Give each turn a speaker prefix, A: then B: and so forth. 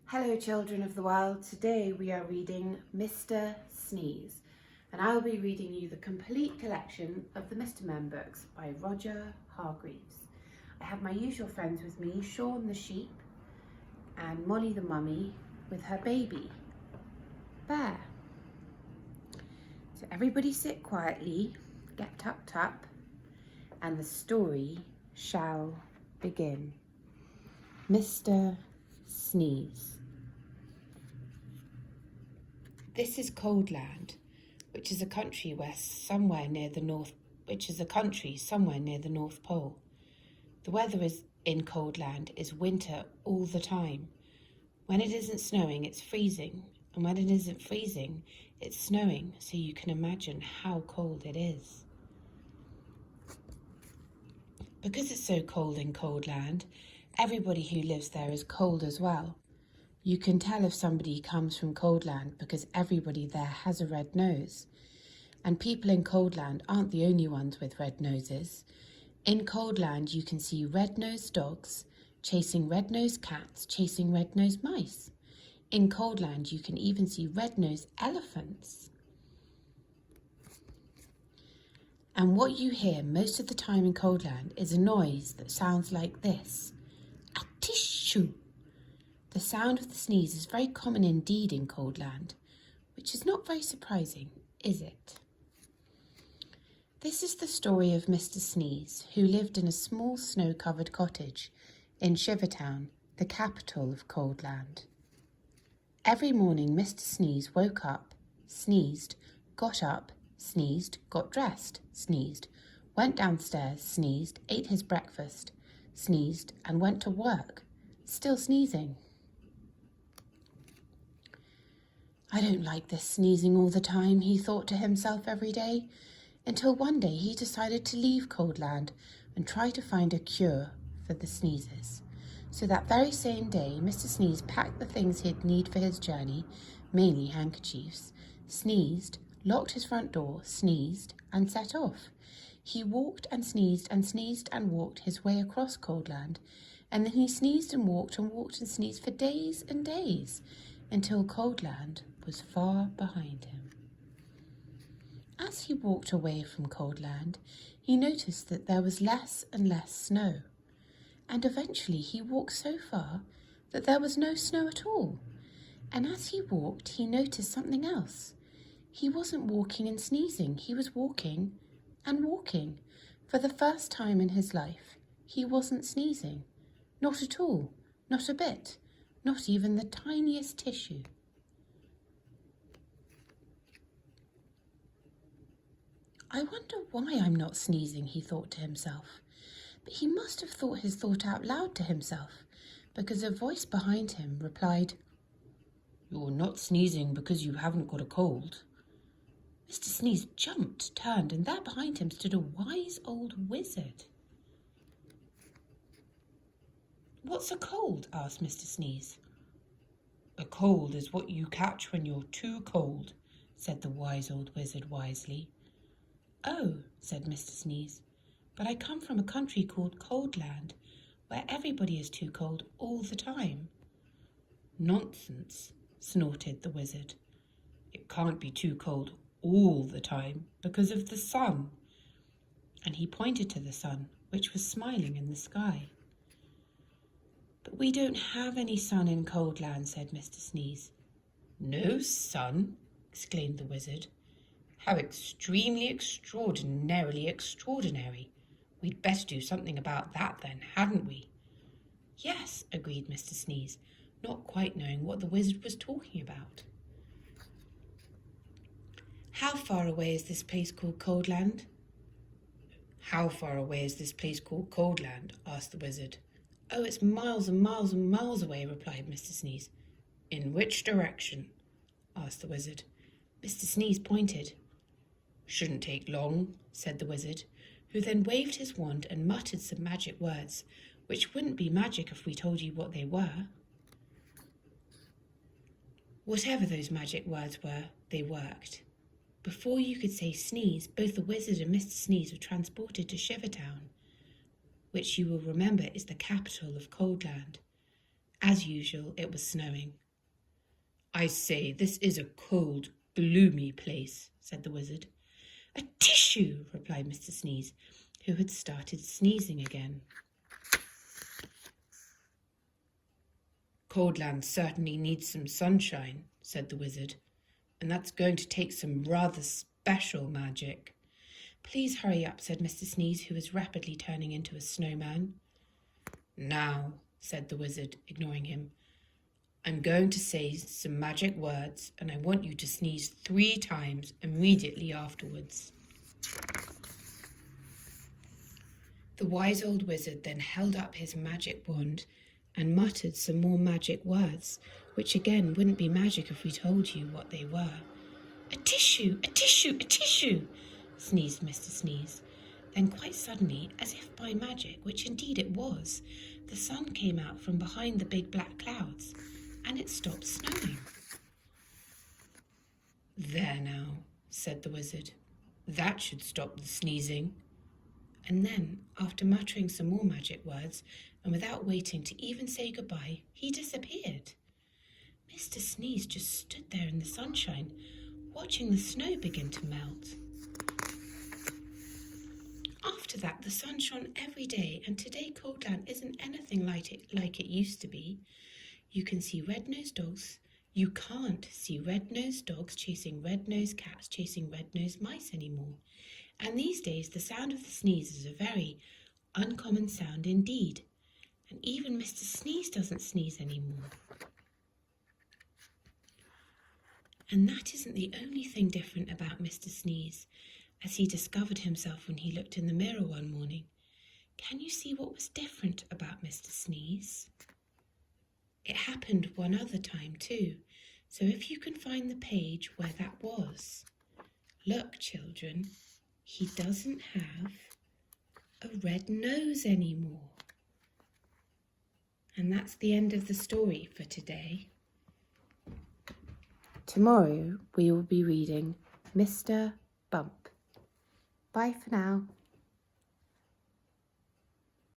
A: Hello children of the world, today we are reading Mr. Sneeze and I will be reading you the complete collection of the Mr. Men books by Roger Hargreaves. I have my usual friends with me, Sean the sheep and Molly the mummy with her baby, Bear. So everybody sit quietly, get tucked up and the story shall begin. Mr. Sneeze. This is Coldland, which is a country somewhere near the North Pole. The weather in Coldland is winter all the time. When it isn't snowing, it's freezing, and when it isn't freezing, it's snowing, so you can imagine how cold it is. Because it's so cold in Coldland, everybody who lives there is cold as well. You can tell if somebody comes from Coldland because everybody there has a red nose. And people in Coldland aren't the only ones with red noses. In Coldland, you can see red-nosed dogs chasing red-nosed cats, chasing red-nosed mice. In Coldland, you can even see red-nosed elephants. And what you hear most of the time in Coldland is a noise that sounds like this. A-tissue. The sound of the sneeze is very common indeed in Coldland, which is not very surprising, is it? This is the story of Mr. Sneeze, who lived in a small snow-covered cottage in Shivertown, the capital of Coldland. Every morning Mr. Sneeze woke up, sneezed, got up, sneezed, got dressed, sneezed, went downstairs, sneezed, ate his breakfast, sneezed, and went to work, still sneezing. I don't like this sneezing all the time, he thought to himself every day, until one day he decided to leave Coldland and try to find a cure for the sneezes. So that very same day, Mr. Sneeze packed the things he'd need for his journey, mainly handkerchiefs, sneezed, locked his front door, sneezed, and set off. He walked and sneezed and walked his way across Coldland, and then he sneezed and walked and sneezed for days and days, until Coldland was far behind him. As he walked away from Coldland, he noticed that there was less and less snow, and eventually he walked so far that there was no snow at all. And as he walked, he noticed something else. He wasn't walking and sneezing, he was walking and walking. For the first time in his life, he wasn't sneezing. Not at all, not a bit, not even the tiniest tissue. I wonder why I'm not sneezing, he thought to himself. But he must have thought his thought out loud to himself, because a voice behind him replied, "You're not sneezing because you haven't got a cold." Mr. Sneeze jumped, turned, and there behind him stood a wise old wizard. "What's a cold?" asked Mr. Sneeze. "A cold is what you catch when you're too cold," said the wise old wizard wisely. "Oh," said Mr. Sneeze, "but I come from a country called Coldland, where everybody is too cold all the time." "Nonsense," snorted the wizard. "It can't be too cold all the time because of the sun." And he pointed to the sun, which was smiling in the sky. "But we don't have any sun in Coldland," said Mr. Sneeze. "No sun?" exclaimed the wizard. "How extremely extraordinarily extraordinary. We'd better do something about that then, hadn't we?" "Yes," agreed Mr. Sneeze, not quite knowing what the wizard was talking about. "How far away is this place called Coldland?" "How far away is this place called Coldland?" asked the wizard. "Oh, it's miles and miles and miles away," replied Mr. Sneeze. "In which direction?" asked the wizard. Mr. Sneeze pointed. "Shouldn't take long," said the wizard, who then waved his wand and muttered some magic words, which wouldn't be magic if we told you what they were. Whatever those magic words were, they worked. Before you could say sneeze, both the wizard and Mr. Sneeze were transported to Shivertown, which you will remember is the capital of Coldland. As usual, it was snowing. "I say, this is a cold, gloomy place," said the wizard. "A tissue," replied Mr. Sneeze, who had started sneezing again. "Coldland certainly needs some sunshine," said the wizard, "and that's going to take some rather special magic." "Please hurry up," said Mr. Sneeze, who was rapidly turning into a snowman. "Now," said the wizard, ignoring him, "I'm going to say some magic words, and I want you to sneeze 3 times immediately afterwards." The wise old wizard then held up his magic wand and muttered some more magic words, which again wouldn't be magic if we told you what they were. "A tissue, a tissue, a tissue," sneezed Mr. Sneeze. Then quite suddenly, as if by magic, which indeed it was, the sun came out from behind the big black clouds, and it stopped snowing. "There now," said the wizard. "That should stop the sneezing." And then, after muttering some more magic words, and without waiting to even say goodbye, he disappeared. Mr. Sneeze just stood there in the sunshine, watching the snow begin to melt. After that, the sun shone every day, and today Coldland isn't anything like it used to be. You can't see red-nosed dogs chasing red-nosed cats chasing red-nosed mice anymore. And these days, the sound of the sneeze is a very uncommon sound indeed. And even Mr. Sneeze doesn't sneeze anymore. And that isn't the only thing different about Mr. Sneeze, as he discovered himself when he looked in the mirror one morning. Can you see what was different about Mr. Sneeze? It happened one other time too, so if you can find the page where that was. Look, children, he doesn't have a red nose anymore. And that's the end of the story for today. Tomorrow we will be reading Mr. Bump. Bye for now.